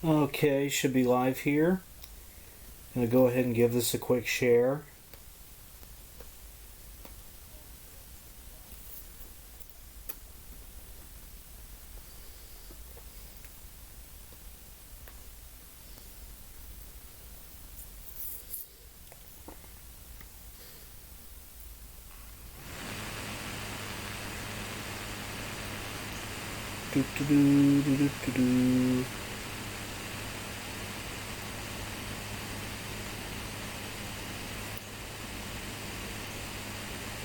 Okay, should be live here. I'm going to go ahead and give this a quick share. Do, do, do, do, do, do, do.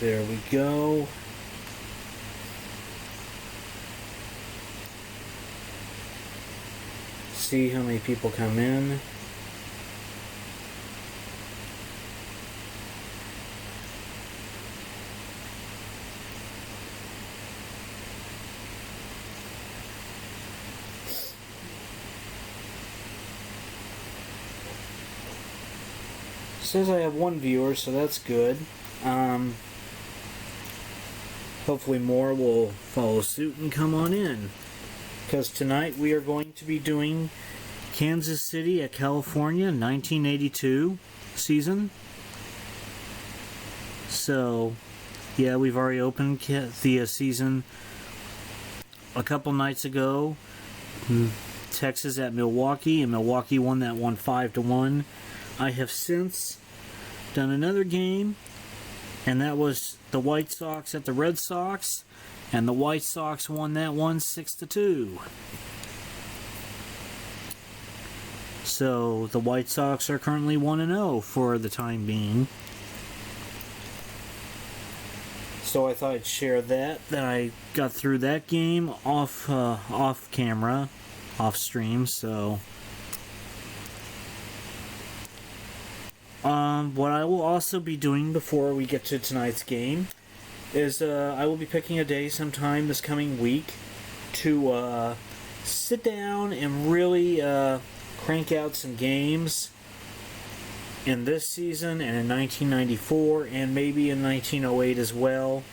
There we go. See how many people come in. Says I have one viewer, so that's good. Hopefully more will follow suit and come on in. Because tonight we are going to be doing Kansas City at California 1982 season. So, yeah, we've already opened the season a couple nights ago. Texas at Milwaukee, and Milwaukee won that one 5-1. I have since done another game, and that was the White Sox at the Red Sox, and the White Sox won that one 6-2. So the White Sox are currently 1-0 for the time being. So I thought I'd share that I got through that game off camera, off stream. So what I will also be doing before we get to tonight's game is I will be picking a day sometime this coming week to sit down and really crank out some games in this season and in 1994 and maybe in 1908 as well,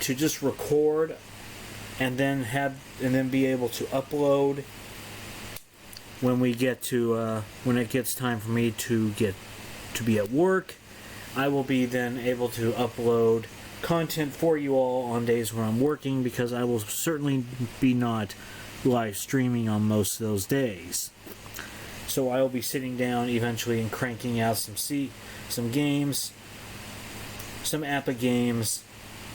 to just record and then be able to upload when we get to when it gets time for me to be at work. I will be then able to upload content for you all on days where I'm working, because I will certainly be not live streaming on most of those days. So I will be sitting down eventually and cranking out some games, some APBA games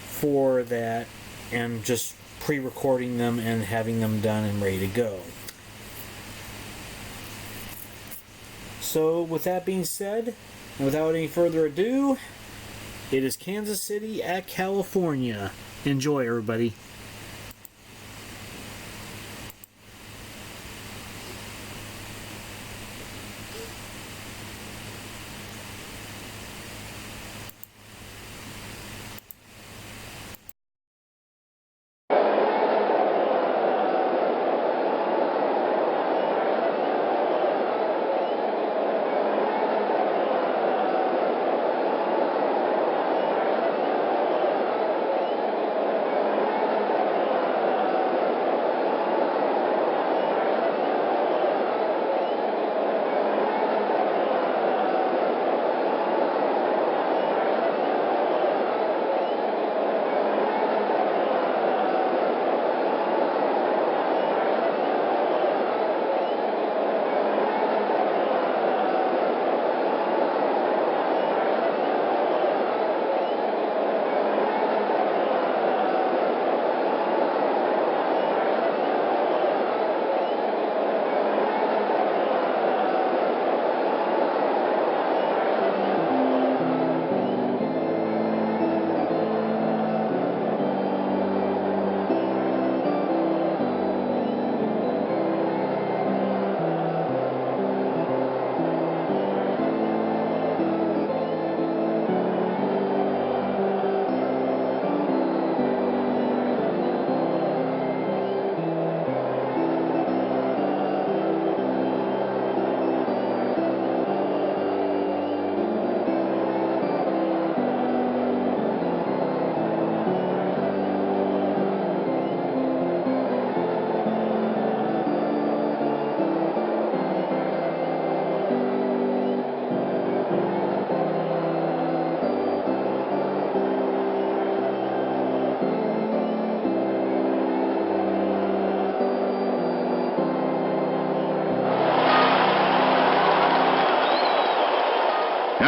for that, and just pre-recording them and having them done and ready to go. So with that being said, and without any further ado, it is Kansas City at California. Enjoy, everybody.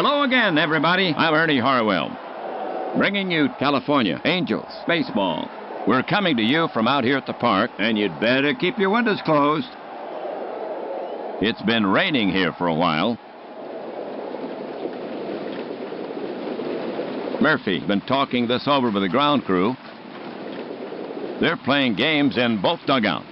Hello again, everybody. I'm Ernie Harwell, bringing you California Angels baseball. We're coming to you from out here at the park, and you'd better keep your windows closed. It's been raining here for a while. Murphy been talking this over with the ground crew. They're playing games in both dugouts.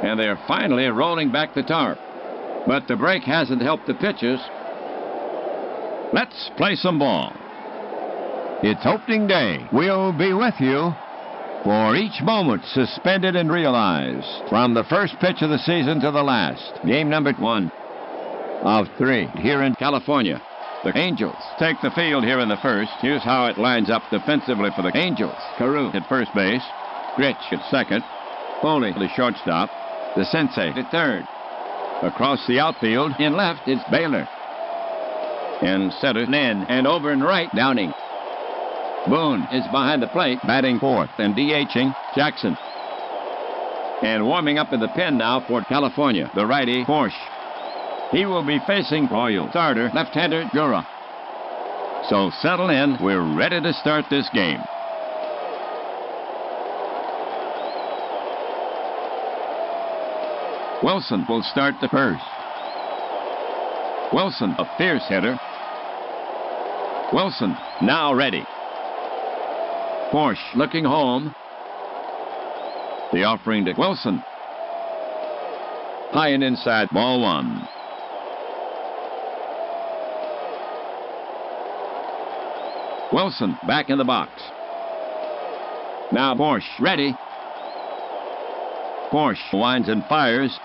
And they're finally rolling back the tarp. But the break hasn't helped the pitchers. Let's play some ball. It's opening day. We'll be with you for each moment suspended and realized. From the first pitch of the season to the last. Game number 1 of 3 here in California. The Angels take the field here in the first. Here's how it lines up defensively for the Angels. Carew at first base. Gritch at second. Foley the shortstop. The Sensei at third. Across the outfield, in left, it's Baylor. In center, Nen. And over and right, Downing. Boone is behind the plate, batting fourth and DHing Jackson. And warming up in the pen now for California, the righty, Porsche. He will be facing Royal starter, left-hander Jura. So settle in. We're ready to start this game. Wilson will start the first. Wilson, a fierce hitter. Wilson, now ready. Porsche looking home. The offering to Wilson. High and inside, ball 1. Wilson back in the box. Now Porsche ready. Porsche winds and fires.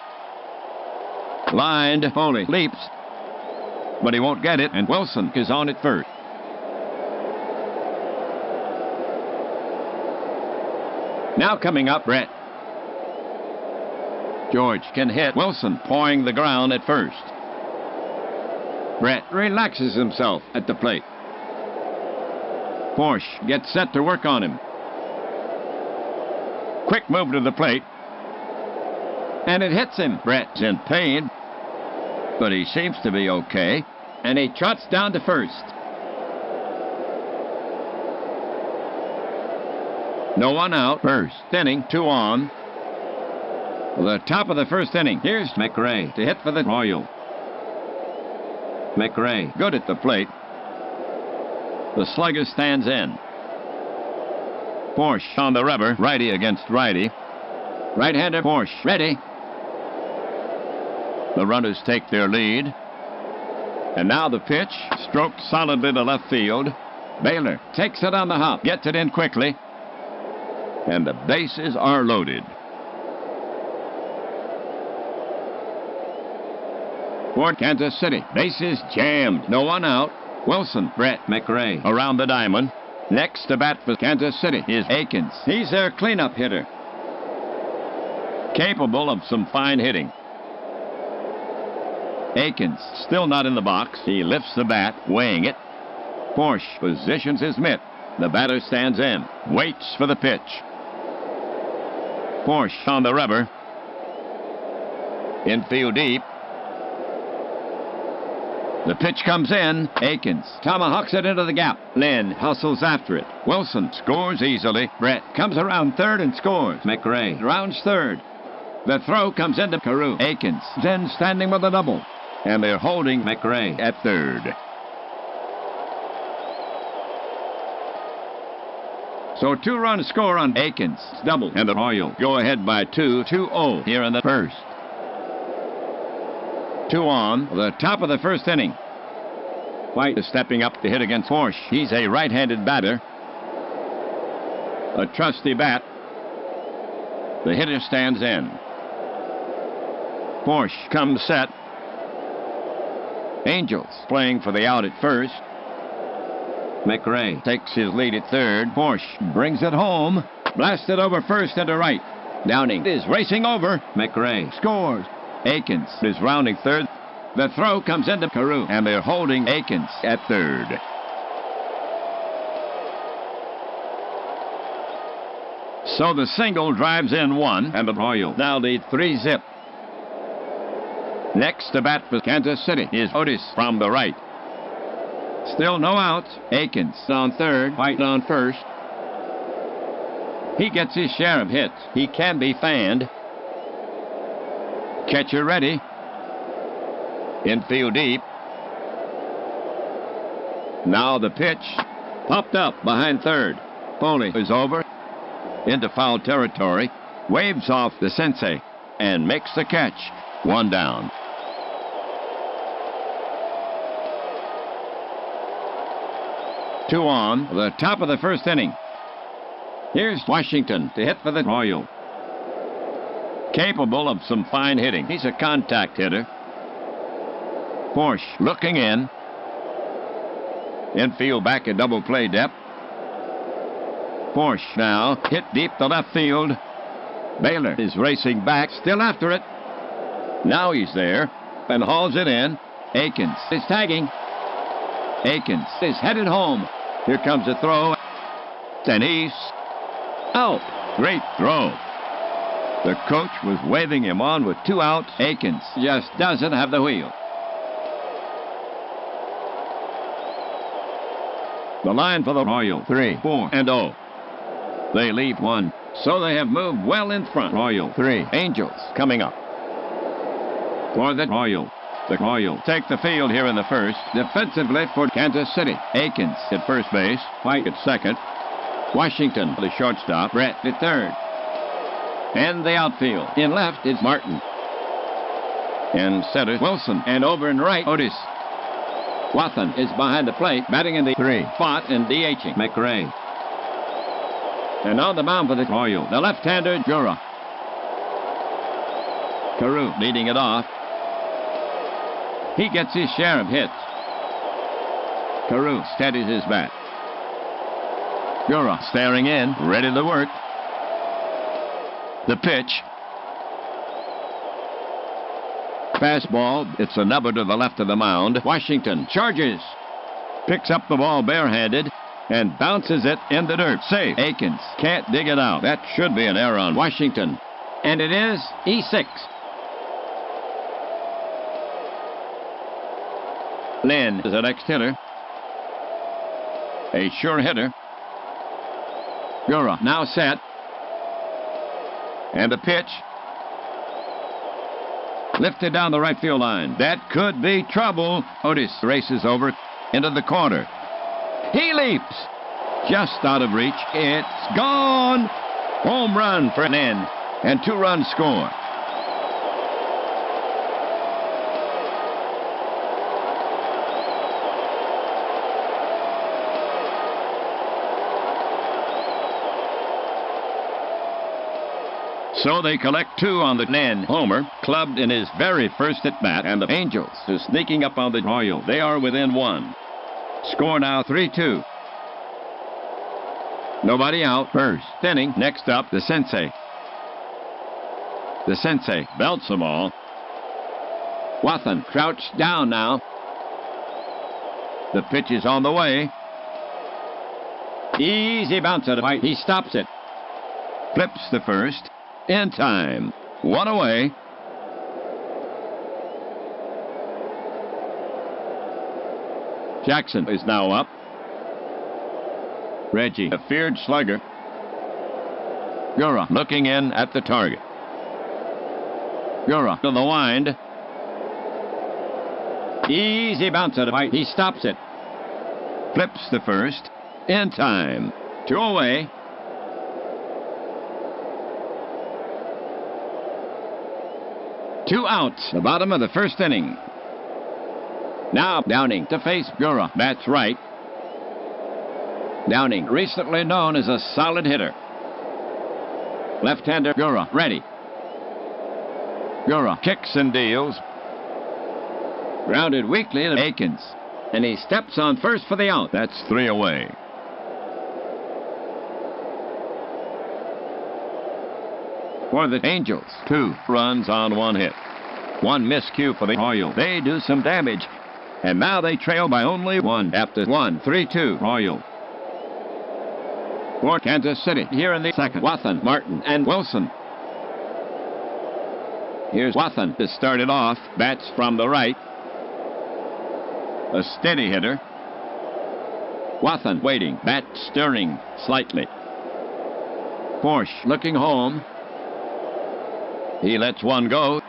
Lined, Foley leaps, but he won't get it, and Wilson is on at first. Now coming up, Brett. George can hit. Wilson pawing the ground at first. Brett relaxes himself at the plate. Porsche gets set to work on him. Quick move to the plate. And it hits him. Brett's in pain, but he seems to be okay. And he trots down to first. No one out. First inning, 2 on. The top of the first inning. Here's McRae to hit for the Royal. McRae good at the plate. The slugger stands in. Porsche on the rubber. Righty against righty. Right-hander Porsche ready. The runners take their lead. And now the pitch, stroked solidly to left field. Baylor takes it on the hop, gets it in quickly. And the bases are loaded. For Kansas City, bases jammed, no one out. Wilson, Brett McRae around the diamond. Next to bat for Kansas City is Akins. He's their cleanup hitter. Capable of some fine hitting. Akins still not in the box. He lifts the bat, weighing it. Porsche positions his mitt. The batter stands in, waits for the pitch. Porsche on the rubber. Infield deep. The pitch comes in. Akins tomahawks it into the gap. Lynn hustles after it. Wilson scores easily. Brett comes around third and scores. McRae rounds third. The throw comes into Carew. Akins then standing with a double. And they're holding McRae at third. So 2-run score on Akins' double. And the Royals go ahead by 2-0 here in the first. 2 on the top of the first inning. White is stepping up to hit against Porsche. He's a right-handed batter. A trusty bat. The hitter stands in. Porsche comes set. Angels playing for the out at first. McRae takes his lead at third. Porsche brings it home. Blasted over first into right. Downing is racing over. McRae scores. Akins is rounding third. The throw comes into Carew, and they're holding Akins at third. So the single drives in one, and the Royals now lead 3-0. Next to bat for Kansas City is Otis from the right. Still no outs. Akins on third, White on first. He gets his share of hits. He can be fanned. Catcher ready. Infield deep. Now the pitch. Popped up behind third. Foley is over. Into foul territory. Waves off the sensei and makes the catch. One down. Two on, the top of the first inning. Here's Washington to hit for the Royals. Capable of some fine hitting. He's a contact hitter. Porsche looking in. Infield back at double play depth. Porsche now hit deep to left field. Baylor is racing back, still after it. Now he's there and hauls it in. Akins is tagging. Akins is headed home. Here comes a throw. And he's out. Great throw. The coach was waving him on with 2 outs. Akins just doesn't have the wheel. The line for the Royals, 3, 4, and 0. They leave one, so they have moved well in front. Royals 3, Angels coming up. For the Royals. The Royals take the field here in the first. Defensively for Kansas City. Akins at first base. White at second. Washington, the shortstop. Brett at third. And the outfield. In left is Martin. In center, Wilson. And over in right, Otis. Wathan is behind the plate, batting in the 3 spot and DHing. McRae. And on the mound for the Royals, the left-hander, Jura. Carew leading it off. He gets his share of hits. Carew steadies his bat. Jura staring in, ready to work. The pitch. Fastball. It's a nubber to the left of the mound. Washington charges. Picks up the ball barehanded and bounces it in the dirt. Safe. Akins can't dig it out. That should be an error on Washington. And it is E6. Lynn is the next hitter. A sure hitter. Jura now set. And the pitch. Lifted down the right field line. That could be trouble. Otis races over into the corner. He leaps. Just out of reach. It's gone. Home run for Lynn. And 2 runs score. So they collect 2 on the Lynn homer, clubbed in his very first at-bat, and the Angels are sneaking up on the Royals. They are within 1. Score now 3-2. Nobody out. First inning. Next up, the Sensei. The Sensei belts them all. Wathan crouched down now. The pitch is on the way. Easy bounce at it. He stops it. Flips the first. In time. 1 away. Jackson is now up. Reggie, a feared slugger. Jura looking in at the target. Jura to the wind. Easy bounce at it. He stops it. Flips the first. In time. 2 away. Two outs, the bottom of the first inning. Now Downing to face Jura. That's right. Downing, recently known as a solid hitter. Left-hander Jura, ready. Jura kicks and deals. Grounded weakly to Akins. and he steps on first for the out. That's 3 away. For the Angels, 2 runs on 1 hit. 1 miscue for the Royals. They do some damage, and now they trail by only 1 after 1. 3-2 Royals. For Kansas City, here in the second, Wathan, Martin, and Wilson. Here's Wathan to start it off. Bats from the right. A steady hitter. Wathan waiting. Bat stirring slightly. Porsche looking home. He lets 1 go.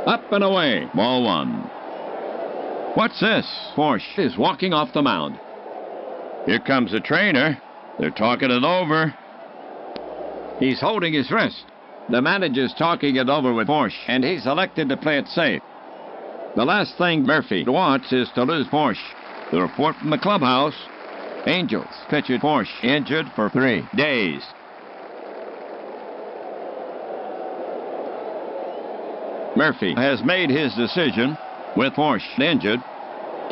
Up and away. Ball 1. What's this? Porsche is walking off the mound. Here comes the trainer. They're talking it over. He's holding his wrist. The manager's talking it over with Porsche, and he's elected to play it safe. The last thing Murphy wants is to lose Porsche. The report from the clubhouse. Angels pitcher Porsche injured for 3 days. Murphy has made his decision. With Porsche injured,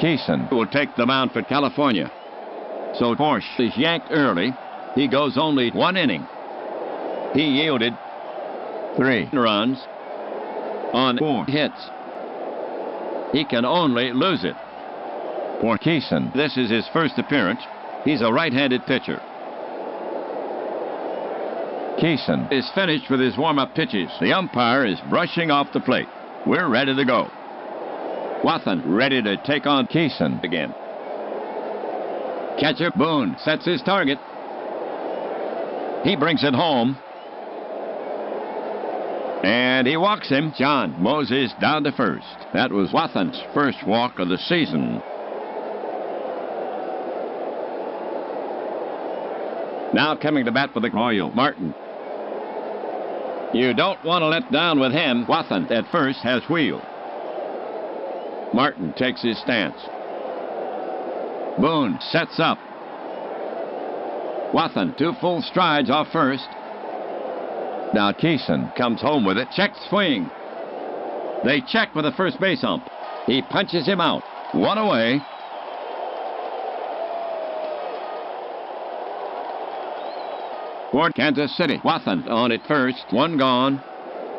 Keeson will take the mound for California. So Porsche is yanked early. He goes only 1 inning. He yielded 3 runs on 4 hits. He can only lose it. For Keeson, this is his first appearance. He's a right-handed pitcher. Keeson is finished with his warm-up pitches. The umpire is brushing off the plate. We're ready to go. Wathan ready to take on Keeson again. Catcher Boone sets his target. He brings it home. And he walks him. John Moses down to first. That was Wathan's first walk of the season. Now coming to bat for the Royals, Martin. You don't want to let down with him. Wathan at first has wheel. Martin takes his stance. Boone sets up. Wathan 2 full strides off first. Now Keeson comes home with it. Check swing. They check with the first base ump. He punches him out. 1 away. For Kansas City, Wathan on at first. 1 gone.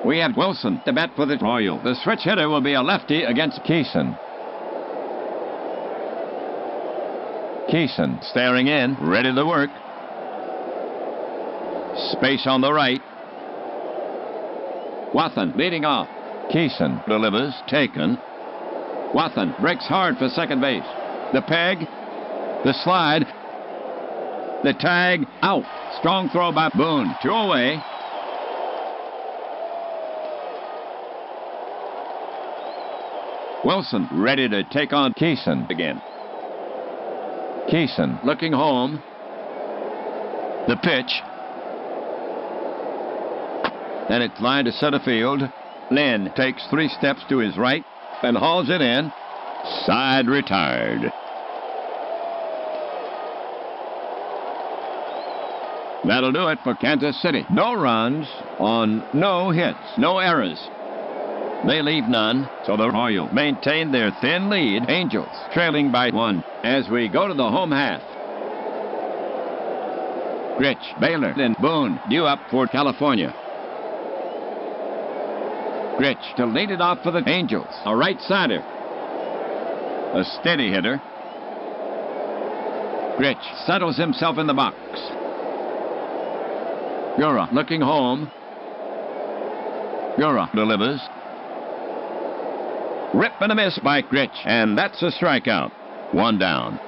We have Wilson to bat for the Royals. The switch hitter will be a lefty against Keeson. Keeson staring in, ready to work. Space on the right. Wathan leading off. Keeson delivers, taken. Wathan breaks hard for second base. The peg, the slide, the tag, out. Strong throw by Boone. 2 away. Wilson ready to take on Keeson again. Keeson looking home. The pitch. And it's lined to center field. Lynn takes 3 steps to his right and hauls it in. Side retired. That'll do it for Kansas City. No runs on no hits, no errors. They leave none, so the Royals maintain their thin lead. Angels trailing by 1 as we go to the home half. Gritch, Baylor, and Boone due up for California. Gritch to lead it off for the Angels. A right-sider. A steady hitter. Gritch settles himself in the box. Gura looking home. Gura delivers. Rip and a miss by Gritch, and that's a strikeout. 1 down.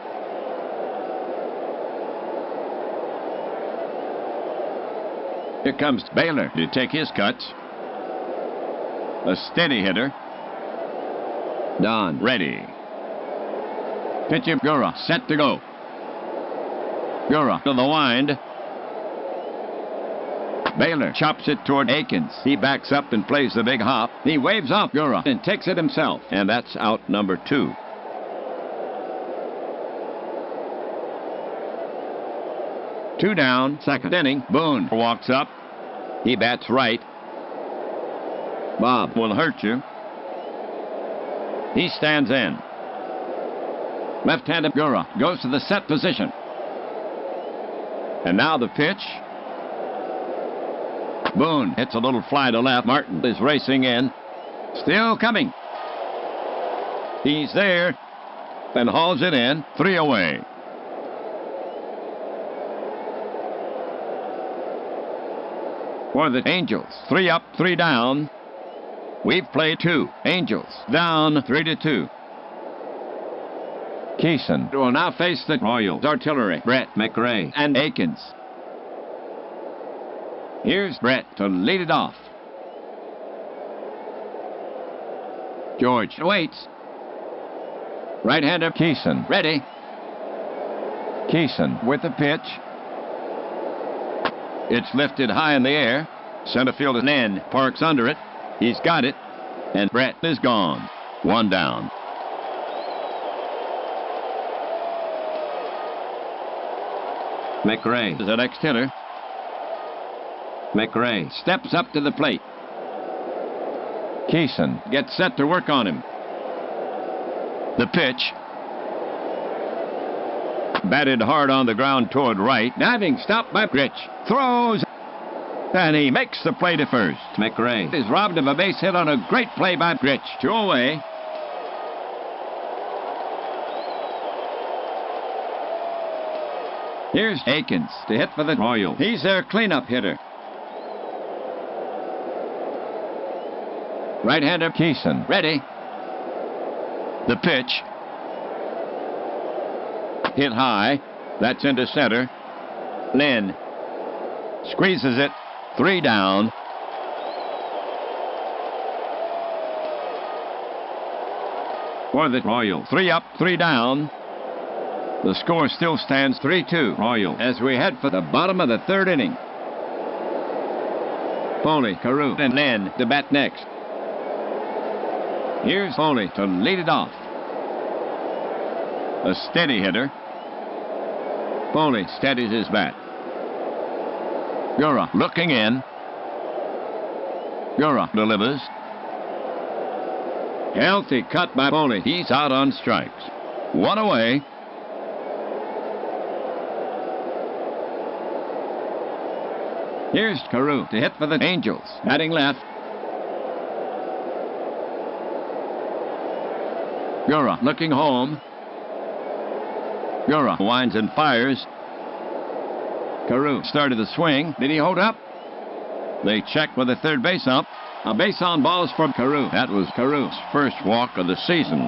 Here comes Baylor to take his cuts. A steady hitter. Don ready. Pitcher Gura set to go. Gura to the wind. Baylor chops it toward Akins. He backs up and plays the big hop. He waves off Gura and takes it himself. And that's out number 2. Two down, second inning. Boone walks up. He bats right. Bob will hurt you. He stands in. Left-handed Gura goes to the set position. And now the pitch. Boone hits a little fly to left. Martin is racing in. Still coming. He's there. And hauls it in. 3 away. For the Angels, 3 up, 3 down. We've played 2. Angels down 3-2. Keeson will now face the Royals artillery. Brett, McRae, and Akins. Here's Brett to lead it off. George waits. Right-hander Keeson ready. Keeson with the pitch. It's lifted high in the air. Center fielder Nen parks under it. He's got it. And Brett is gone. 1 down. McRae is the next hitter. McRae steps up to the plate. Keeson gets set to work on him. The pitch. Batted hard on the ground toward right. Diving stop by Gritch. Throws. And he makes the play to first. McRae is robbed of a base hit on a great play by Gritch. 2 away. Here's Akins to hit for the Royals. He's their cleanup hitter. Right-hander Keeson ready. The pitch. Hit high. That's into center. Lynn squeezes it. 3 down. For the Royals, 3 up, 3 down. The score still stands 3-2 Royals as we head for the bottom of the 3rd inning. Foley, Carew, and Lynn to bat next. Here's Foley to lead it off. A steady hitter. Foley steadies his bat. Gura looking in. Gura delivers. Healthy cut by Foley. He's out on strikes. 1 away. Here's Carew to hit for the Angels. Batting left. Gura looking home. Gura winds and fires. Carew started the swing. Did he hold up? They check with the third base ump. A base on balls for Carew. That was Carew's first walk of the season.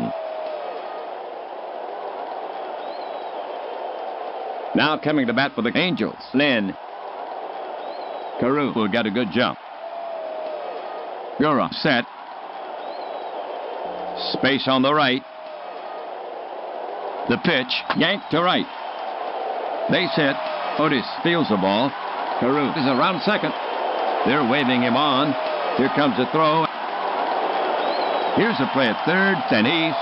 Now coming to bat for the Angels. Lynn. Carew will get a good jump. Gura set. Space on the right. The pitch yanked to right. Base hit. Otis steals the ball. Carew is around second. They're waving him on. Here comes the throw. Here's a play at third, and he's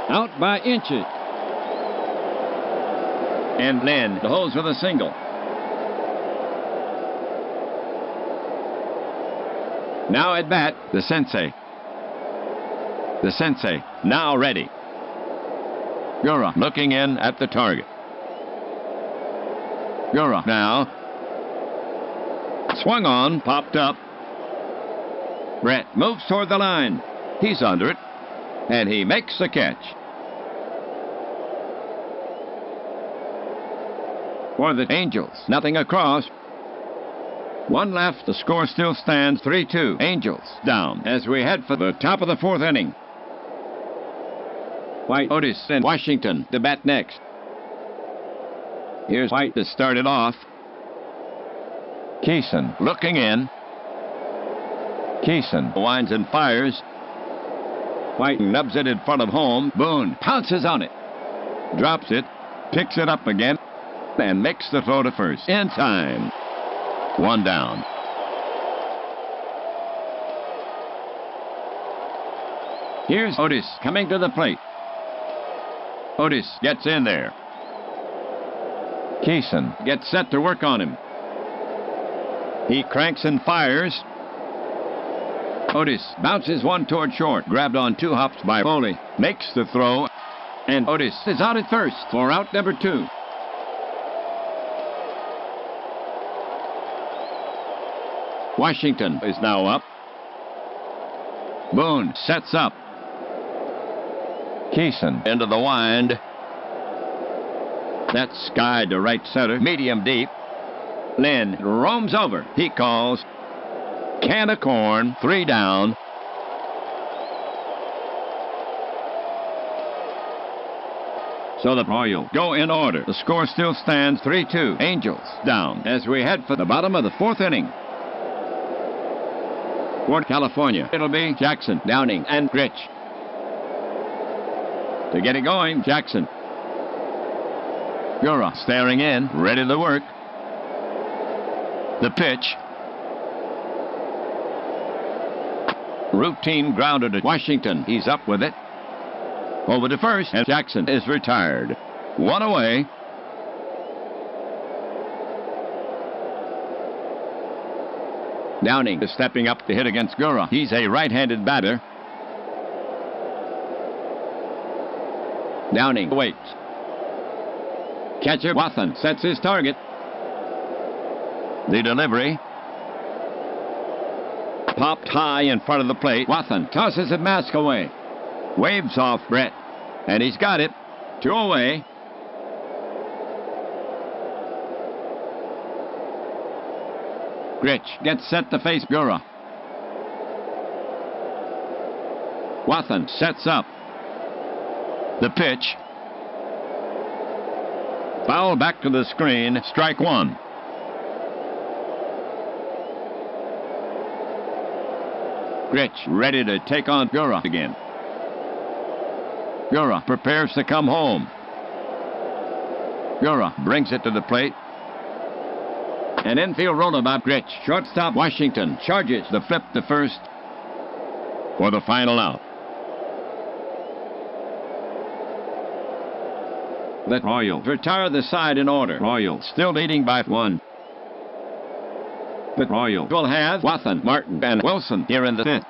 out by inches. And Lynn holds with a single. Now at bat, the Sensei. The Sensei now ready. Gura looking in at the target. Gura now. Swung on, popped up. Brett moves toward the line. He's under it. And he makes the catch. For the Angels, nothing across. 1 left. The score still stands 3-2. Angels down as we head for the top of the 4th inning. White, Otis, and Washington to bat next. Here's White to start it off. Keeson looking in. Keeson winds and fires. White nubs it in front of home. Boone pounces on it. Drops it. Picks it up again. And makes the throw to first. In time. 1 down. Here's Otis coming to the plate. Otis gets in there. Keeson gets set to work on him. He cranks and fires. Otis bounces one toward short. Grabbed on 2 hops by Foley. Makes the throw. And Otis is out at first for out number 2. Washington is now up. Boone sets up. Keeson into the wind. That's skied to right center. Medium deep. Lynn roams over. He calls. Can of corn. 3 down. So the Royals go in order. The score still stands 3-2. Angels down as we head for the bottom of the 4th inning. For California, it'll be Jackson, Downing, and Gritch. To get it going, Jackson. Gura staring in, ready to work. The pitch. Routine grounded at Washington. He's up with it. Over to first, and Jackson is retired. 1 away. Downing is stepping up to hit against Gura. He's a right-handed batter. Downing waits. Catcher Wathan sets his target. The delivery. Popped high in front of the plate. Wathan tosses it mask away. Waves off Brett. And he's got it. 2 away. Gritch gets set to face Gura. Wathan sets up. The pitch. Foul back to the screen. Strike 1. Gritch ready to take on Gura again. Gura prepares to come home. Gura brings it to the plate. An infield rollabout. Gritch. Shortstop Washington charges the flip to first for the final out. The Royals retire the side in order. Royals still leading by 1. The Royals will have Wathan, Martin, and Wilson here in the 5th.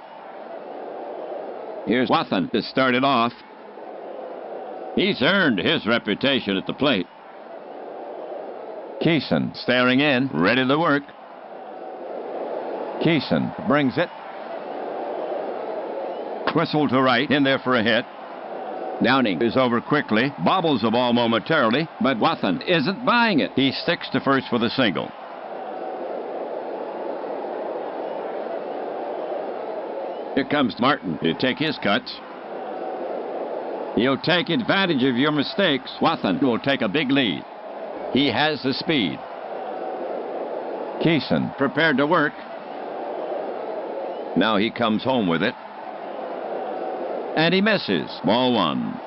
Here's Wathan to start it off. He's earned his reputation at the plate. Keeson staring in, ready to work. Keeson brings it. Whistle to right, in there for a hit. Downing is over quickly, bobbles the ball momentarily, but Wathan isn't buying it. He sticks to first for the single. Here comes Martin to take his cuts. He'll take advantage of your mistakes. Wathan will take a big lead. He has the speed. Keeson prepared to work. Now he comes home with it. And he misses. Ball 1.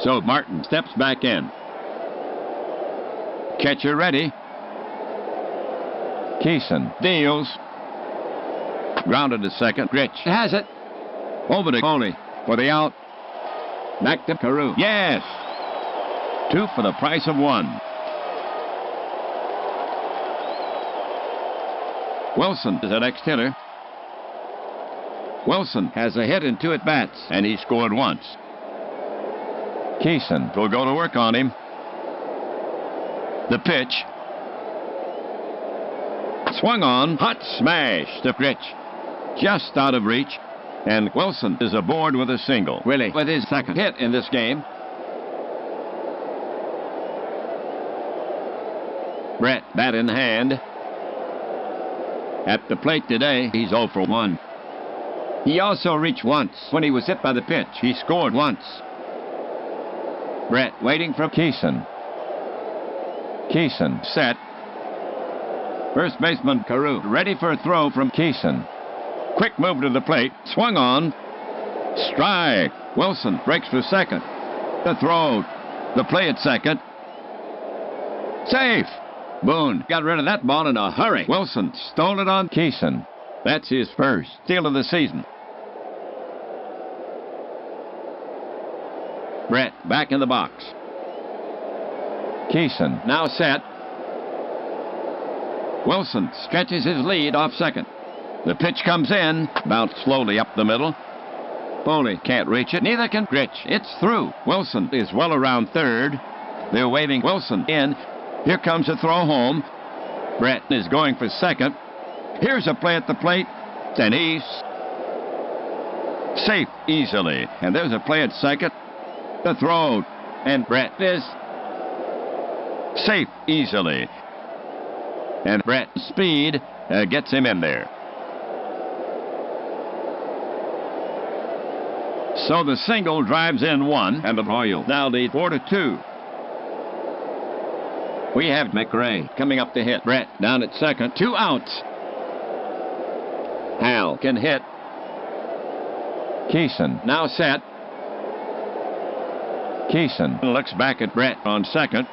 So Martin steps back in. Catcher ready. Keeson deals. Grounded to second. Gritch has it. Over to Foley for the out. Back to Carew. Yes. 2 for the price of 1. Wilson is the next hitter. Wilson has a hit and 2 at-bats, and he scored once. Keeson will go to work on him. The pitch. Swung on. Hot smash to Gritch. Just out of reach. And Wilson is aboard with a single. Willie with his second hit in this game. Brett, bat in hand. At the plate today, he's 0 for 1. He also reached once when he was hit by the pitch. He scored once. Brett waiting for Keeson. Keeson set. First baseman Carew ready for a throw from Keeson. Quick move to the plate. Swung on. Strike. Wilson breaks for second. The throw. The play at second. Safe. Boone got rid of that ball in a hurry. Wilson stole it on Keeson. That's his first steal of the season. Brett back in the box. Keeson now set. Wilson stretches his lead off second. The pitch comes in, bounced slowly up the middle. Foley can't reach it, neither can Gritch. It's through. Wilson is well around third. They're waving Wilson in. Here comes a throw home. Brett is going for second. Here's a play at the plate, and he's safe easily. And there's a play at second. The throw, and Brett is safe easily. And Brett's speed gets him in there. So the single drives in one, and the Royals now lead 4-2. We have McRae coming up to hit. Brett down at second. 2 outs. Hal can hit. Keeson now set. Keeson looks back at Brett on second.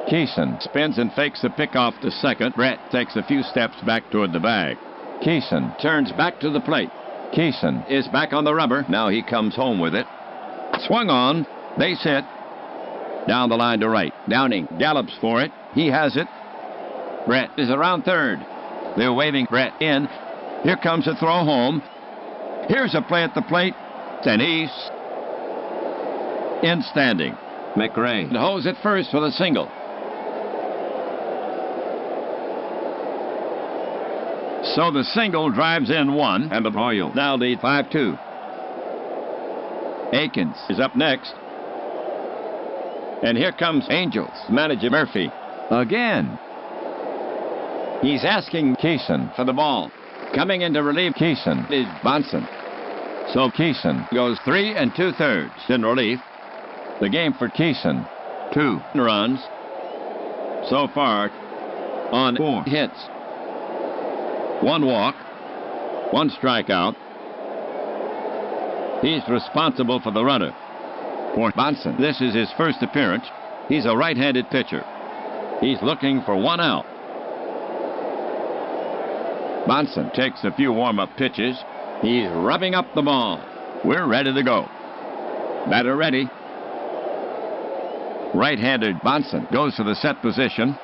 Keeson spins and fakes the pickoff to second. Brett takes a few steps back toward the bag. Keeson turns back to the plate. Keeson is back on the rubber. Now he comes home with it. Swung on. Base hit. Down the line to right. Downing gallops for it. He has it. Brett is around third. They're waving Brett in. Here comes a throw home. Here's a play at the plate. And he's in standing. McRae holds it first for the single. So the single drives in one, and the Royals now lead 5-2. Akins is up next. And here comes Angels manager Murphy again. He's asking Keeson for the ball. Coming in to relieve Keeson is Bonson. So Keeson goes 3 2/3 in relief. The game for Keeson, 2 runs so far on 4 hits. 1 walk, 1 strikeout. He's responsible for the runner. For Bonson, this is his first appearance. He's a right-handed pitcher. He's looking for 1 out. Bonson takes a few warm-up pitches. He's rubbing up the ball. We're ready to go. Batter ready. Right-handed Bonson goes to the set position.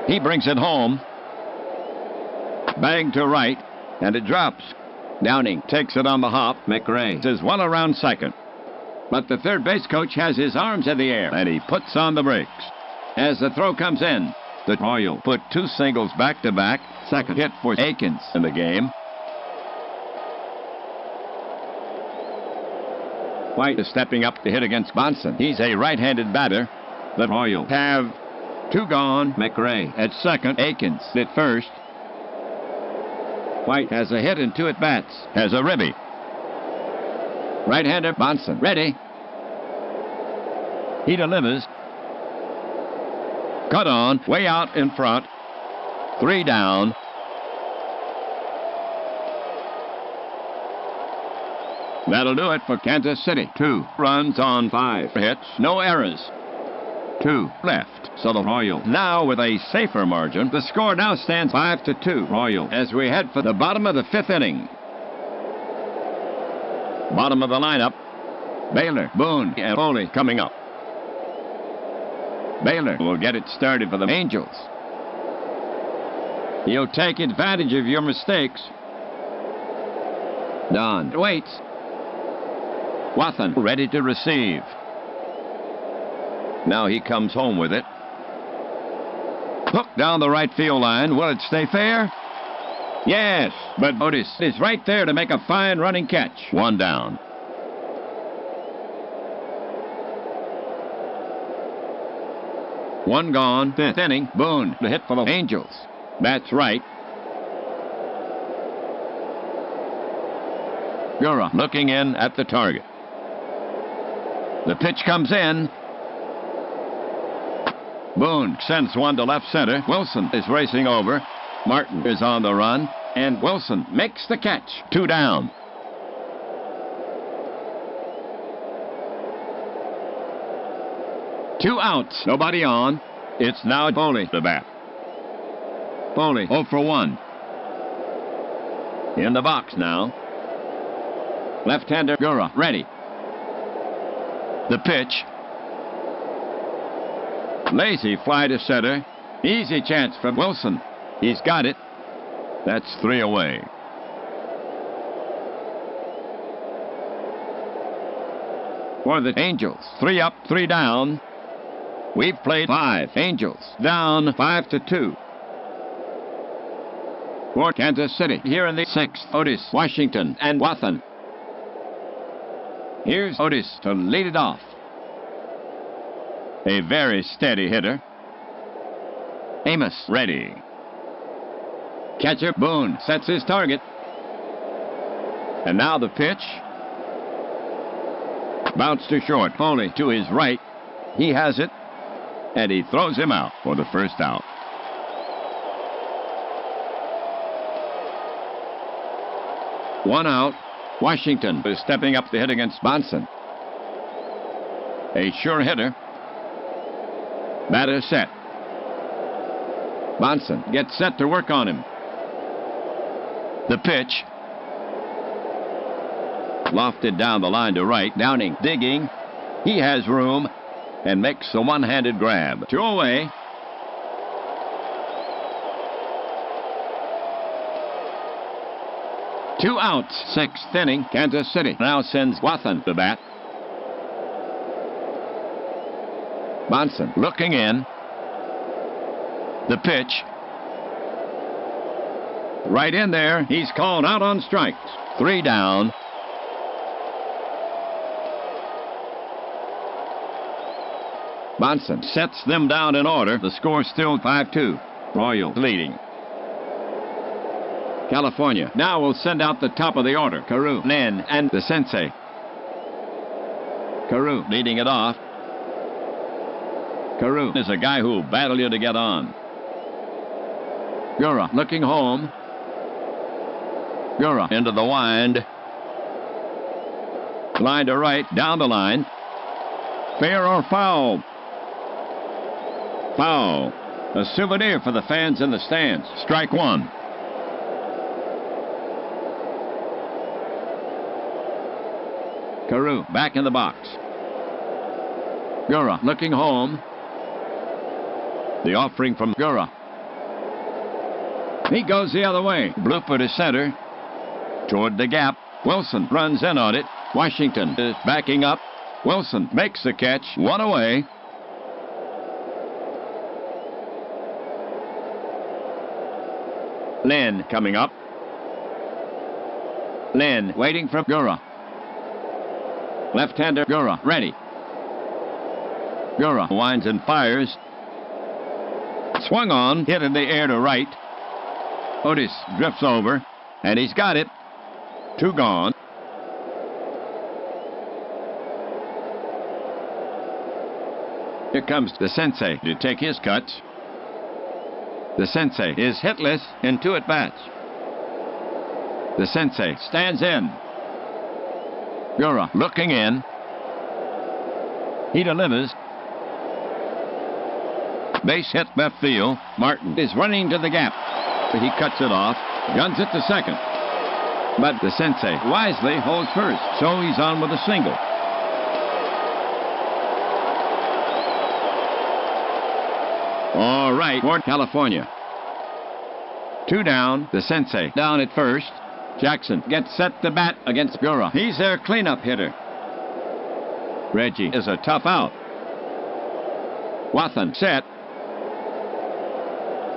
He brings it home. Bang to right, and it drops. Downing takes it on the hop. McRae is well around second. But the third base coach has his arms in the air, and he puts on the brakes. As the throw comes in, the Royals put 2 singles back-to-back. Second hit for Akins in the game. White is stepping up to hit against Bonson. He's a right-handed batter. The Royals have 2 gone. McRae at second. Akins at first. White has a hit and 2 at-bats. Has a ribby. Right-hander Bonson ready. He delivers. Cut on. Way out in front. 3 down. That'll do it for Kansas City. 2 runs on 5 hits. No errors. 2 left. So the Royals now with a safer margin. The score now stands 5-2. Royals as we head for the bottom of the 5th inning. Bottom of the lineup. Baylor, Boone, and Foley coming up. Baylor will get it started for the Angels. He'll take advantage of your mistakes. Don waits. Wathan ready to receive. Now he comes home with it. Hook down the right field line. Will it stay fair? Yes, but Otis is right there to make a fine running catch. 1 down. One gone. 5th inning. Boone to hit for the Angels. That's right. Gura looking in at the target. The pitch comes in. Boone sends one to left center. Wilson is racing over. Martin is on the run. And Wilson makes the catch. 2 down. Two outs. Nobody on. It's now Foley to bat. Foley 0 for 1. In the box now. Left-hander Gura ready. The pitch. Lazy fly to center. Easy chance from Wilson. He's got it. That's 3 away. For the Angels, 3 up, 3 down. We've played 5. Angels down 5-2. For Kansas City, here in the 6th, Otis, Washington, and Wathan. Here's Otis to lead it off. A very steady hitter. Amos ready. Catcher Boone sets his target. And now the pitch. Bounce to short, Foley to his right. He has it. And he throws him out for the first out. One out. Washington is stepping up to hit against Bonson. A sure hitter. Batter set. Bonson gets set to work on him. The pitch. Lofted down the line to right. Downing digging. He has room and makes a one-handed grab. 2 away. Two outs, 6th inning. Kansas City now sends Wathan to bat. Bonson looking in. The pitch. Right in there. He's called out on strikes. 3 down. Bonson sets them down in order. The score still 5-2. Royals leading. California now will send out the top of the order. Carew, Nen, and the Sensei. Carew leading it off. Carew is a guy who will battle you to get on. Gura looking home. Gura into the wind. Line to right, down the line. Fair or foul? Foul. A souvenir for the fans in the stands. Strike 1. Carew back in the box. Gura looking home. The offering from Gura. He goes the other way. Blooper to center. Toward the gap. Wilson runs in on it. Washington is backing up. Wilson makes the catch. 1 away. Lynn coming up. Lynn waiting for Gura. Left-hander Gura ready. Gura winds and fires. Swung on, hit in the air to right. Otis drifts over, and he's got it. 2 gone. Here comes the Sensei to take his cuts. The Sensei is hitless in 2 at-bats. The Sensei stands in. Gura looking in. He delivers. Base hit left field. Martin is running to the gap. But he cuts it off. Guns it to second. But the Sensei wisely holds first. So he's on with a single. All right, for California. 2 down. The Sensei down at first. Jackson gets set to bat against Gura. He's their cleanup hitter. Reggie is a tough out. Wathan set.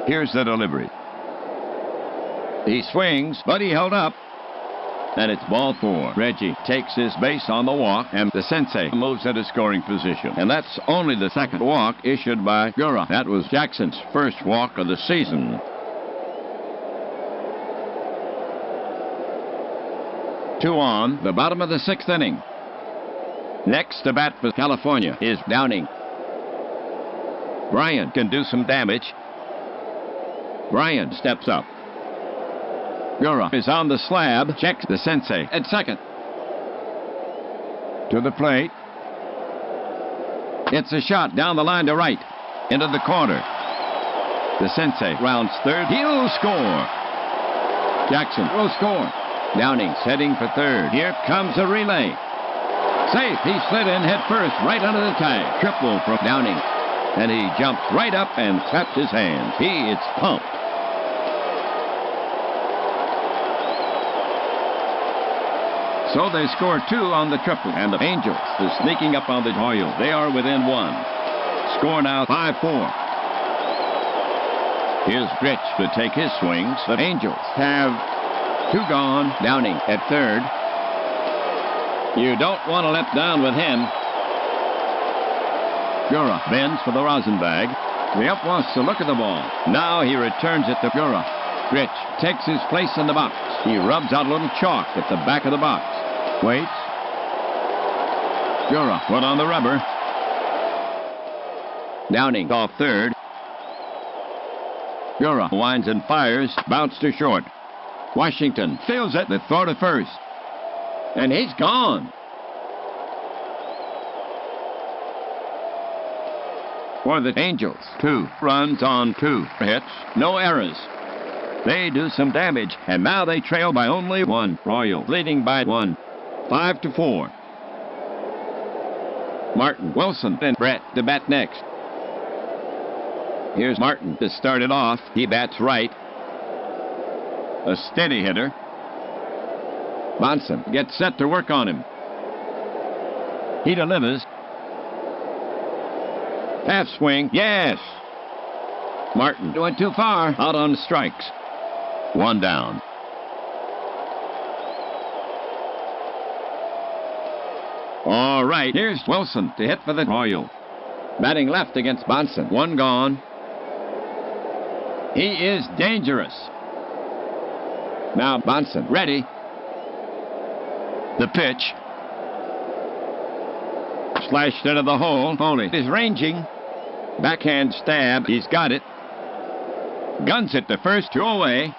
Here's the delivery. He swings, but he held up. And it's ball 4. Reggie takes his base on the walk, and the Sensei moves at a scoring position. And that's only the 2nd walk issued by Gura. That was Jackson's first walk of the season. 2 on, the bottom of the 6th inning. Next to bat for California is Downing. Bryan can do some damage. Bryan steps up. Gura is on the slab. Checks the Sensei at second. To the plate. It's a shot down the line to right. Into the corner. The Sensei rounds third. He'll score. Jackson will score. Downing's heading for third. Here comes a relay. Safe. He slid in head first right under the tag. Triple from Downing. And he jumps right up and claps his hands. He is pumped. So they score 2 on the triple, and the Angels is sneaking up on the Royals. They are within 1. Score now 5-4. Here's Rich to take his swings. The Angels have 2 gone. Downing at third. You don't want to let down with him. Gura bends for the rosin bag. The ump wants to look at the ball. Now he returns it to Gura. Rich takes his place in the box. He rubs out a little chalk at the back of the box. Waits. Gura put on the rubber. Downing off third. Gura winds and fires. Bounce to short. Washington fields it. The throw to first. And he's gone. For the Angels, 2 runs on 2 hits. No errors. They do some damage, and now they trail by only 1. Royals leading by 1. 5-4. Martin, Wilson, and Brett to bat next. Here's Martin to start it off. He bats right. A steady hitter. Monson gets set to work on him. He delivers. Half swing. Yes. Martin went too far. Out on strikes. 1 down. All right. Here's Wilson to hit for the Royals. Batting left against Monson. 1 gone. He is dangerous. Now Monson ready. The pitch. Slashed into the hole. Foley is ranging. Backhand stab. He's got it. Guns it to first. 2 away.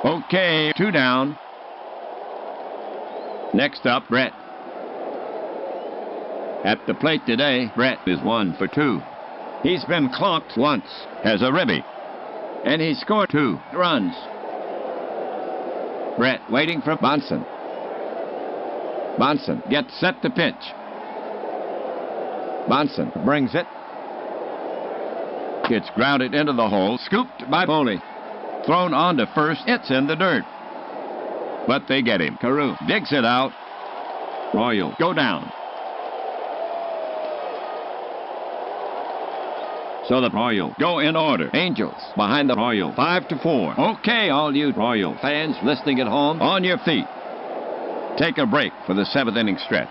Okay, 2 down. Next up, Brett. At the plate today, Brett is 1 for 2. He's been clocked once as a ribby. And he scored 2 runs. Brett waiting for Monson. Monson gets set to pitch. Monson brings it. It's grounded into the hole. Scooped by Foley. Thrown on to first. It's in the dirt. But they get him. Carew digs it out. Royals go down. So the Royals go in order. Angels behind the Royals. 5-4. Okay, all you Royal fans listening at home, on your feet. Take a break for the 7th inning stretch.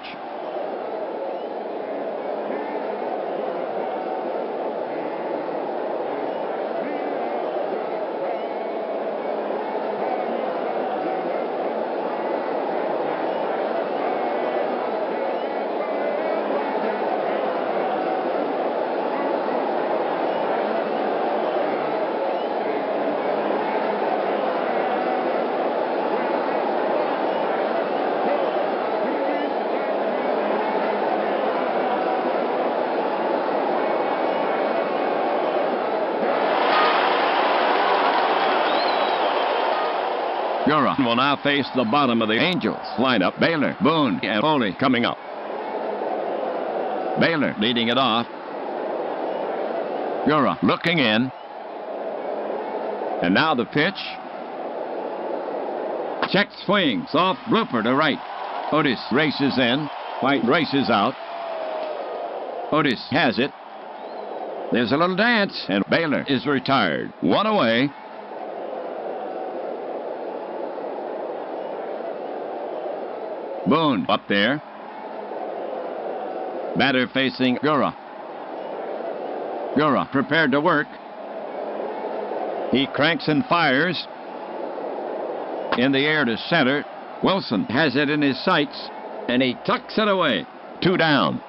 Gura will now face the bottom of the Angels lineup. Baylor, Boone, and Foley coming up. Baylor leading it off. Gura looking in. And now the pitch. Check swing. Soft blooper to right. Otis races in. White races out. Otis has it. There's a little dance, and Baylor is retired. 1 away. Boone up there. Batter facing Gura. Gura prepared to work. He cranks and fires. In the air to center. Wilson has it in his sights, and he tucks it away. 2 down.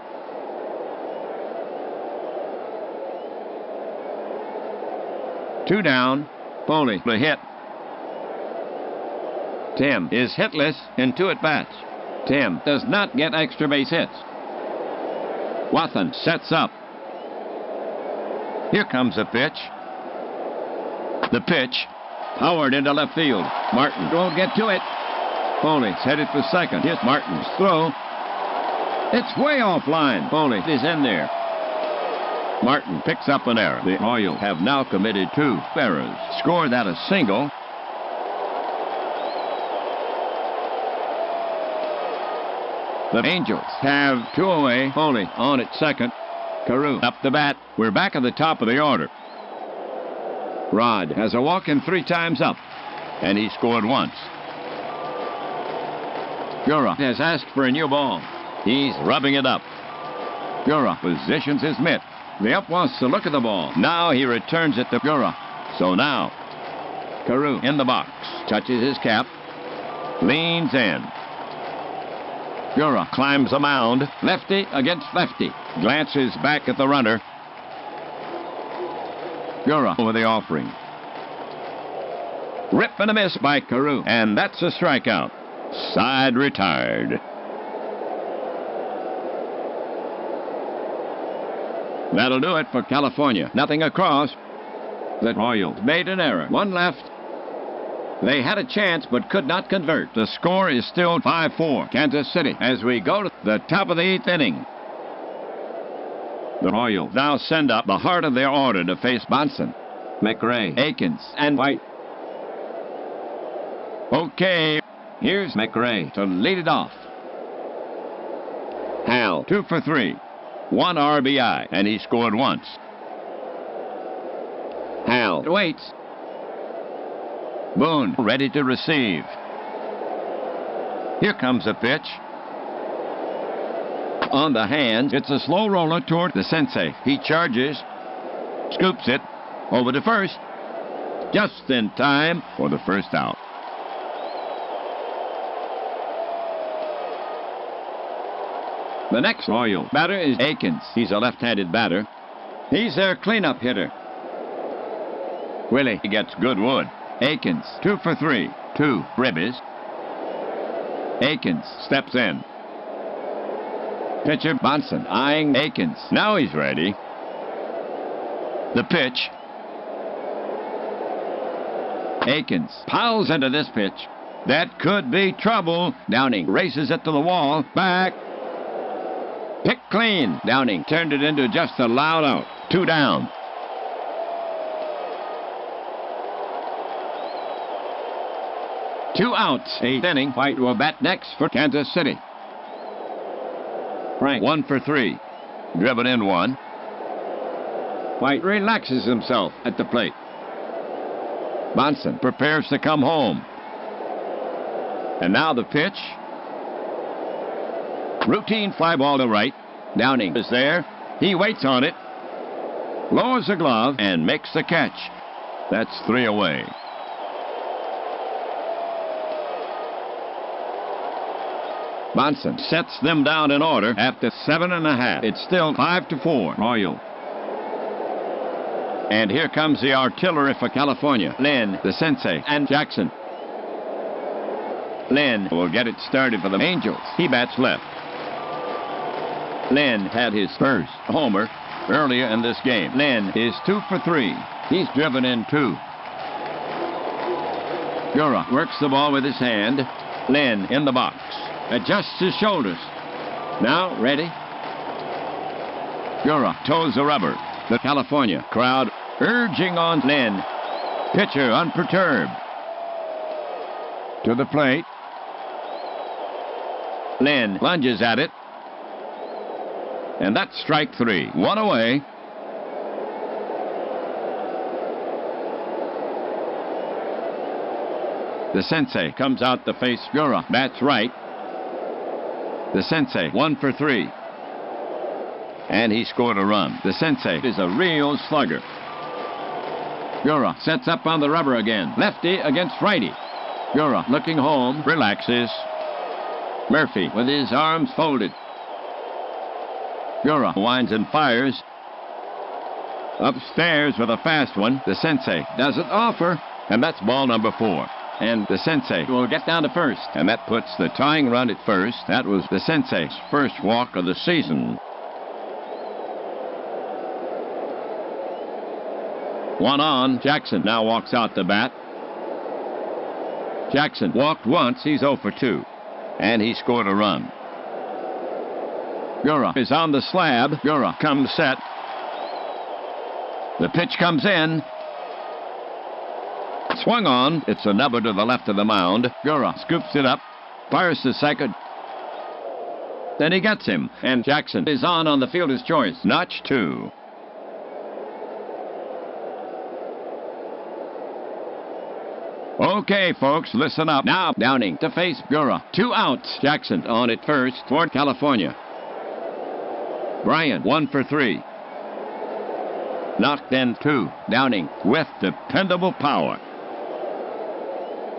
Two down. Foley the hit. Tim is hitless in 2 at-bats. Tim does not get extra base hits. Wathan sets up. Here comes a pitch. The pitch. Howard into left field. Martin won't get to it. Foley's headed for second. Here's Martin's throw. It's way offline. Foley is in there. Martin picks up an error. The Royals have now committed 2 errors. Score that a single. The Angels have 2 away. Foley on at second. Carew up the bat. We're back at the top of the order. Rod has a walk in 3 times up, and he scored once. Gura has asked for a new ball. He's rubbing it up. Gura positions his mitt. The ump wants to look at the ball. Now he returns it to Gura. So now, Carew in the box. Touches his cap. Leans in. Gura climbs a mound. Lefty against lefty. Glances back at the runner. Gura over the offering. Rip and a miss by Carew. And that's a strikeout. Side retired. That'll do it for California. Nothing across. The Royals made an error. 1 left. They had a chance but could not convert. The score is still 5-4. Kansas City as we go to the top of the 8th inning. The Royals now send up the heart of their order to face Bonson, McRae, Akins, and White. Okay, here's McRae to lead it off. Hal, 2 for 3. 1 RBI, and he scored once. Hal waits. Boone ready to receive. Here comes a pitch. On the hands, it's a slow roller toward the sensei. He charges, scoops it over to first, just in time for the first out. The next Royal batter is Akins. He's a left-handed batter. He's their cleanup hitter. Willie gets good wood. Akins, 2 for 3. 2 ribbies. Akins steps in. Pitcher Bonson eyeing Akins. Now he's ready. The pitch. Akins piles into this pitch. That could be trouble. Downing races it to the wall. Back. Pick clean. Downing turned it into just a loud out. 2 down. Two outs. 8th inning. White will bat next for Kansas City. Frank 1 for 3. Driven in 1. White relaxes himself at the plate. Bonson prepares to come home. And now the pitch. Routine fly ball to right. Downing is there. He waits on it. Lowers the glove and makes the catch. That's 3 away. Bonson sets them down in order after 7 1/2. It's still 5-4 Royal. And here comes the artillery for California. Lynn, the sensei, and Jackson. Lynn will get it started for the Angels. He bats left. Lynn had his first homer earlier in this game. Lynn is 2 for 3. He's driven in 2. Gura works the ball with his hand. Lynn in the box. Adjusts his shoulders. Now ready. Gura toes the rubber. The California crowd urging on Lynn. Pitcher unperturbed. To the plate. Lynn lunges at it. And that's strike 3. 1 away. The sensei comes out to face Gura. That's right. The sensei 1 for 3. And he scored a run. The sensei is a real slugger. Gura sets up on the rubber again. Lefty against righty. Gura looking home. Relaxes. Murphy with his arms folded. Gura winds and fires. Upstairs with a fast one. The sensei doesn't offer. And that's ball number 4. And the sensei will get down to first. And that puts the tying run at first. That was the sensei's first walk of the season. 1 on. Jackson now walks out to bat. Jackson walked once. He's 0 for 2. And he scored a run. Gura is on the slab. Gura comes set. The pitch comes in. Swung on. It's a number to the left of the mound. Gura scoops it up. Fires to second. Then he gets him. And Jackson is on the fielder's choice. Notch 2. Okay, folks, listen up. Now, Downing to face Gura. 2 outs. Jackson on at first for California. Bryan, 1 for 3. Knocked in 2. Downing with dependable power.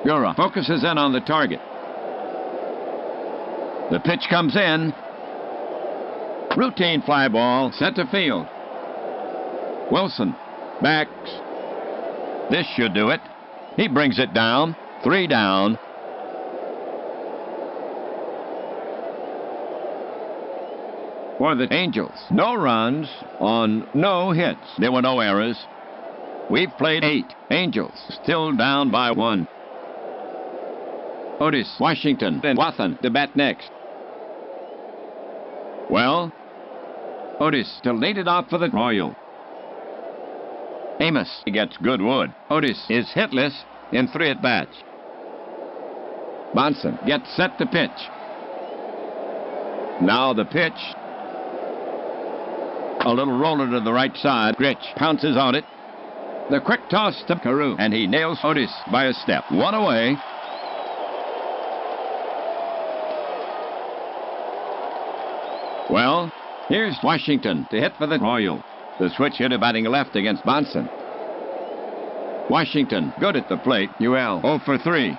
Gura focuses in on the target. The pitch comes in. Routine fly ball, center field. Wilson backs. This should do it. He brings it down. 3 down. For the Angels, no runs on no hits. There were no errors. We've played 8. Angels still down by 1. Otis, Washington, and Wathan to bat next. Well, Otis to lead it off for the Royal. Amos gets good wood. Otis is hitless in 3 at-bats. Bonson gets set to pitch. Now the pitch. A little roller to the right side. Gritch pounces on it. The quick toss to Carew, and he nails Otis by a step. 1 away. Well, here's Washington to hit for the Royal. The switch hitter batting left against Bonson. Washington, good at the plate. UL 0 for 3.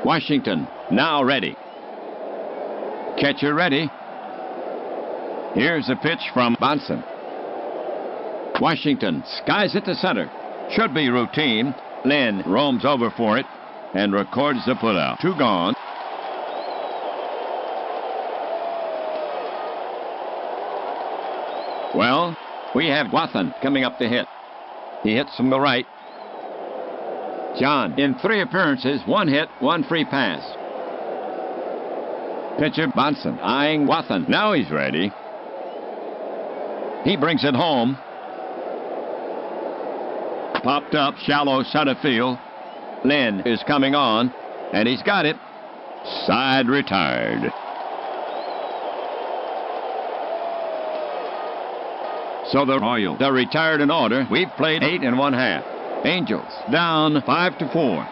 Washington, now ready. Catcher ready. Here's a pitch from Bonson. Washington skies it to center. Should be routine. Lynn roams over for it and records the putout. 2 gone. Well, we have Wathan coming up to hit. He hits from the right. John, in 3 appearances, 1 hit, 1 free pass. Pitcher Bonson eyeing Wathan. Now he's ready. He brings it home. Popped up, shallow center field. Lynn is coming on, and he's got it. Side retired. So the Royals are retired in order. We've played 8 1/2. Angels down 5 to 4.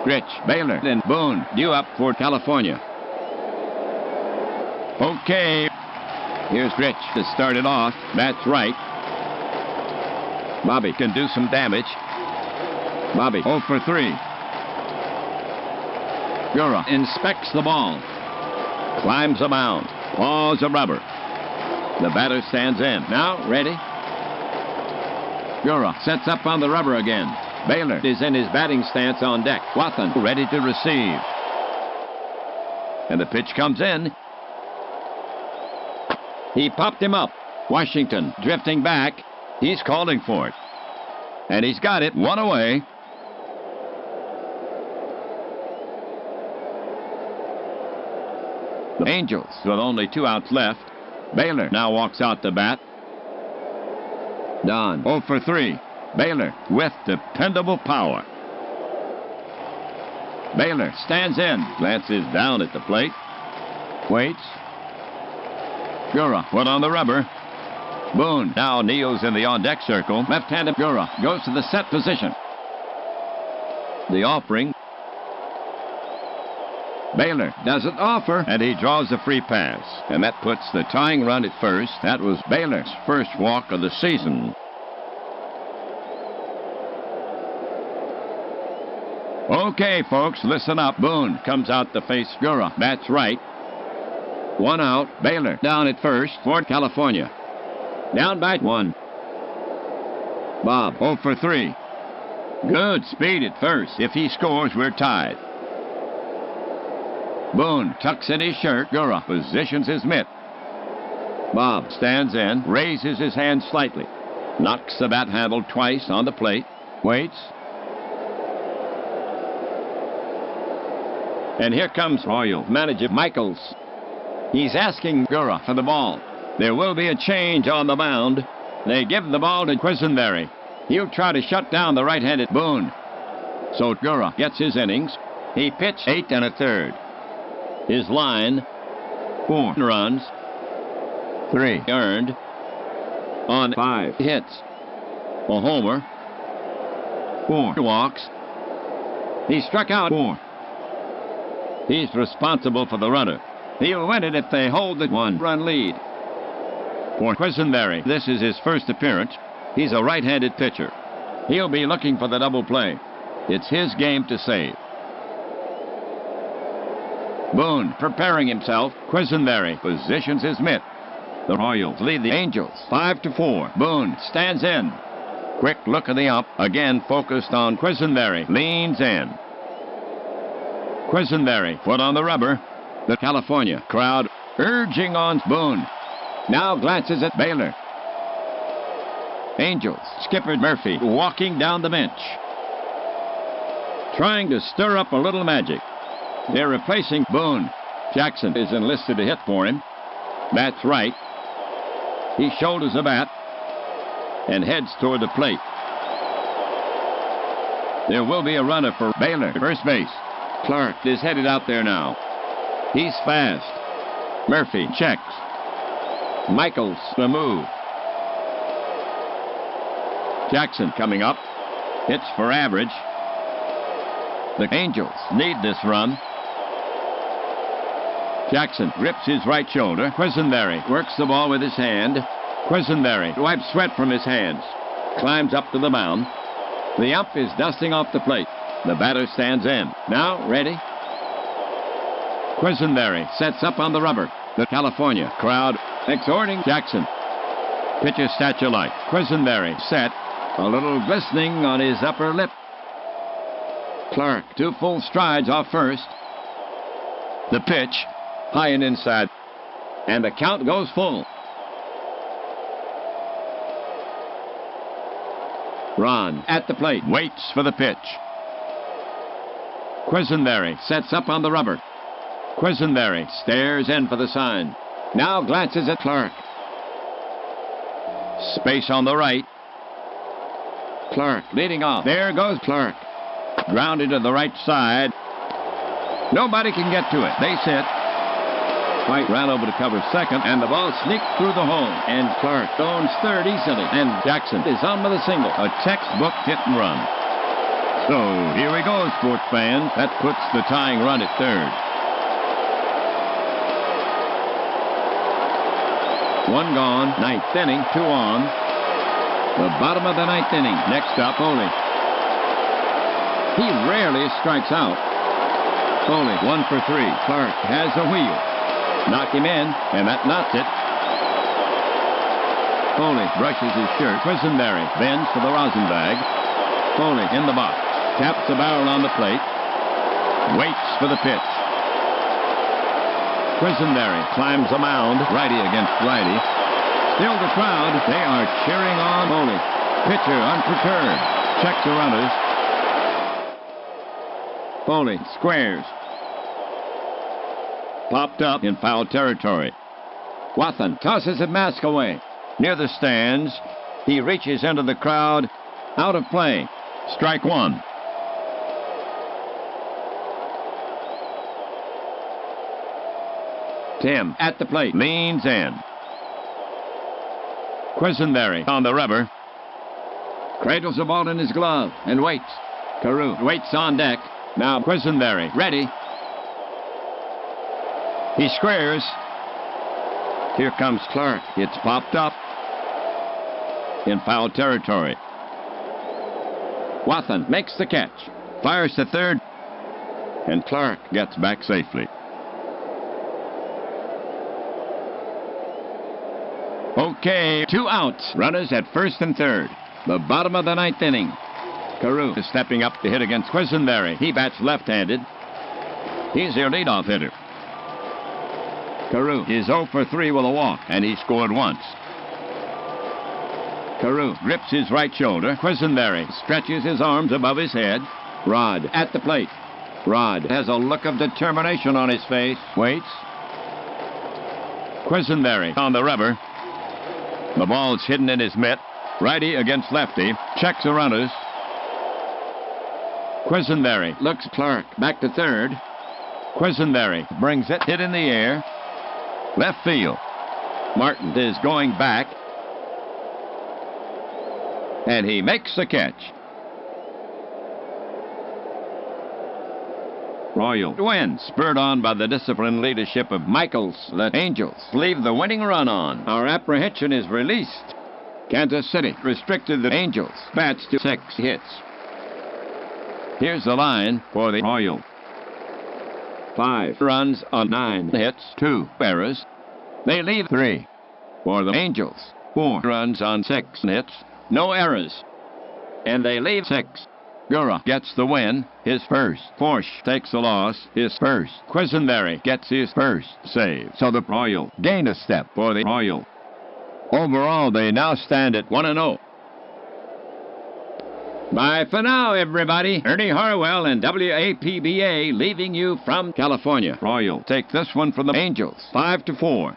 Gritch, Baylor, and Boone due up for California. Okay. Here's Gritch to start it off. That's right. Bobby can do some damage. Bobby 0 for 3. Gura inspects the ball. Climbs the mound. Paws a rubber. The batter stands in. Now ready. Gura sets up on the rubber again. Baylor is in his batting stance on deck. Wathan ready to receive. And the pitch comes in. He popped him up. Washington drifting back. He's calling for it. And he's got it. 1 away. The Angels with only 2 outs left. Baylor now walks out to bat. Don 0 for 3. Baylor with dependable power. Baylor stands in. Glances down at the plate. Waits. Gura put on the rubber. Boone now kneels in the on-deck circle. Left-handed Gura goes to the set position. The offering. Baylor doesn't offer, and he draws a free pass. And that puts the tying run at first. That was Baylor's first walk of the season. Okay, folks, listen up. Boone comes out to face Gura. That's right. 1 out. Baylor down at first for California. Down by 1. Bob 0 for 3. Good speed at first. If he scores, we're tied. Boone tucks in his shirt. Gura positions his mitt. Bob stands in, raises his hand slightly. Knocks the bat handle twice on the plate. Waits. And here comes Royal manager Michaels. He's asking Gura for the ball. There will be a change on the mound. They give the ball to Quisenberry. He'll try to shut down the right-handed Boone. So Gura gets his innings. He pitched 8 1/3. His line, 4 runs, 3 earned, on 5 hits. A homer, 4 walks. He struck out 4. He's responsible for the runner. He'll win it if they hold the 1-run lead. For Quisenberry, this is his first appearance. He's a right-handed pitcher. He'll be looking for the double play. It's his game to save. Boone preparing himself. Quisenberry positions his mitt. The Royals lead the Angels 5-4. Boone stands in. Quick look at the ump. Again focused on Quisenberry. Leans in. Quisenberry, foot on the rubber. The California crowd urging on Boone. Now glances at Baylor. Angels, skipper Murphy walking down the bench. Trying to stir up a little magic. They're replacing Boone. Jackson is enlisted to hit for him. That's right. He shoulders the bat and heads toward the plate. There will be a runner for Baylor, first base. Clark is headed out there now. He's fast. Murphy checks. Michaels the move. Jackson coming up. Hits for average. The Angels need this run. Jackson grips his right shoulder. Quisenberry works the ball with his hand. Quisenberry wipes sweat from his hands. Climbs up to the mound. The ump is dusting off the plate. The batter stands in. Now ready. Quisenberry sets up on the rubber. The California crowd exhorting Jackson. Pitcher statue like. Quisenberry set. A little glistening on his upper lip. Clark 2 full strides off first. The pitch. High and inside. And the count goes full. Ron at the plate. Waits for the pitch. Quisenberry sets up on the rubber. Quisenberry stares in for the sign. Now glances at Clark. Space on the right. Clark leading off. There goes Clark. Grounded to the right side. Nobody can get to it. They sit. White ran over to cover second, and the ball sneaked through the hole. And Clark owns third easily. And Jackson is on with a single. A textbook hit and run. So here we go, sports fans. That puts the tying run at third. 1 gone, 9th inning, 2 on. The bottom of the 9th inning. Next up, Foley. He rarely strikes out. Foley, 1 for 3. Clark has a wheel. Knock him in, and that knocks it. Foley brushes his shirt. Quisenberry bends for the rosin bag. Foley in the box. Taps the barrel on the plate. Waits for the pitch. Quisenberry climbs the mound. Righty against righty. Still the crowd. They are cheering on Foley. Pitcher unperturbed. Checks the runners. Foley squares. Popped up in foul territory. Wathan tosses the mask away. Near the stands, he reaches into the crowd. Out of play. Strike 1. Tim at the plate. Leans in. Quisenberry on the rubber. Cradles the ball in his glove and waits. Carew waits on deck. Now Quisenberry ready. He squares. Here comes Clark. It's popped up in foul territory. Wathan makes the catch. Fires to third. And Clark gets back safely. Okay, 2 outs. Runners at first and third. The bottom of the 9th inning. Carew is stepping up to hit against Quisenberry. He bats left-handed. He's their leadoff hitter. Carew is 0 for 3 with a walk, and he scored once. Carew grips his right shoulder. Quisenberry stretches his arms above his head. Rod at the plate. Rod has a look of determination on his face. Waits. Quisenberry on the rubber. The ball's hidden in his mitt. Righty against lefty. Checks the runners. Quisenberry looks Clark back to third. Quisenberry brings it, hit in the air. Left field. Martin is going back. And he makes the catch. Royal wins, spurred on by the disciplined leadership of Michaels. The Angels leave the winning run on. Our apprehension is released. Kansas City restricted the Angels. Bats to 6 hits. Here's the line for the Royal. 5 runs on 9 hits, 2 errors. They leave 3 for the Angels. 4 runs on 6 hits, no errors. And they leave 6. Gura gets the win, his first. Forsch takes the loss, his first. Quisenberry gets his first save. So the Royal gain a step for the Royal. Overall, they now stand at 1-0. Bye for now, everybody. Ernie Harwell and WAPBA leaving you from California. Royal take this one from the Angels, 5-4.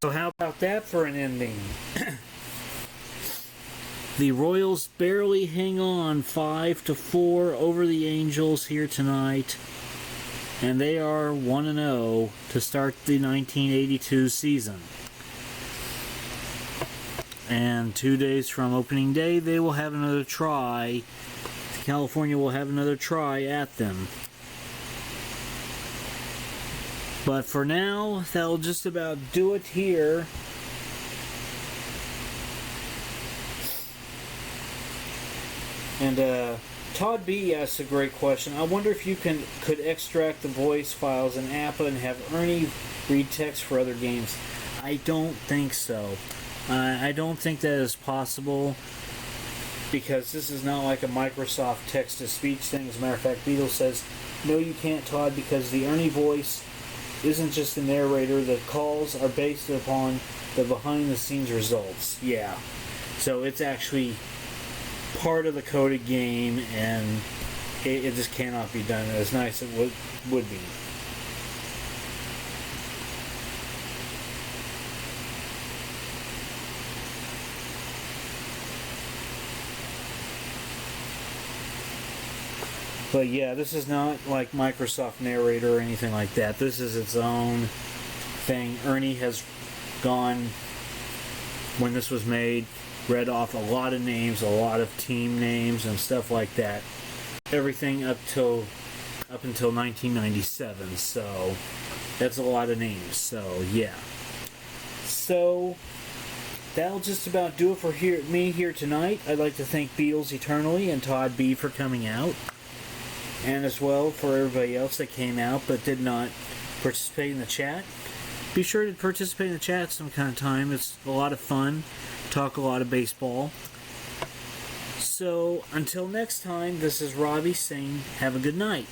So how about that for an ending? The Royals barely hang on 5-4 over the Angels here tonight. And they are 1-0 to start the 1982 season. And 2 days from opening day, they will have another try. California will have another try at them. But for now, that'll just about do it here. And Todd B asks a great question. I wonder if you could extract the voice files in APBA and have Ernie read text for other games. I don't think so. I don't think that is possible, because this is not like a Microsoft text-to-speech thing. As a matter of fact, Beetle says, no, you can't, Todd, because the Ernie voice isn't just the narrator. The calls are based upon the behind-the-scenes results. Yeah. So it's actually part of the coded game, and it just cannot be done as nice as it would be. But yeah, this is not like Microsoft Narrator or anything like that. This is its own thing. Ernie has gone, when this was made, read off a lot of names, a lot of team names and stuff like that. Everything up until 1997. So that's a lot of names. So yeah. So that'll just about do it for me here tonight. I'd like to thank Beatles Eternally and Todd B for coming out. And as well for everybody else that came out but did not participate in the chat. Be sure to participate in the chat some kind of time. It's a lot of fun. Talk a lot of baseball. So until next time, this is Robbie saying have a good night.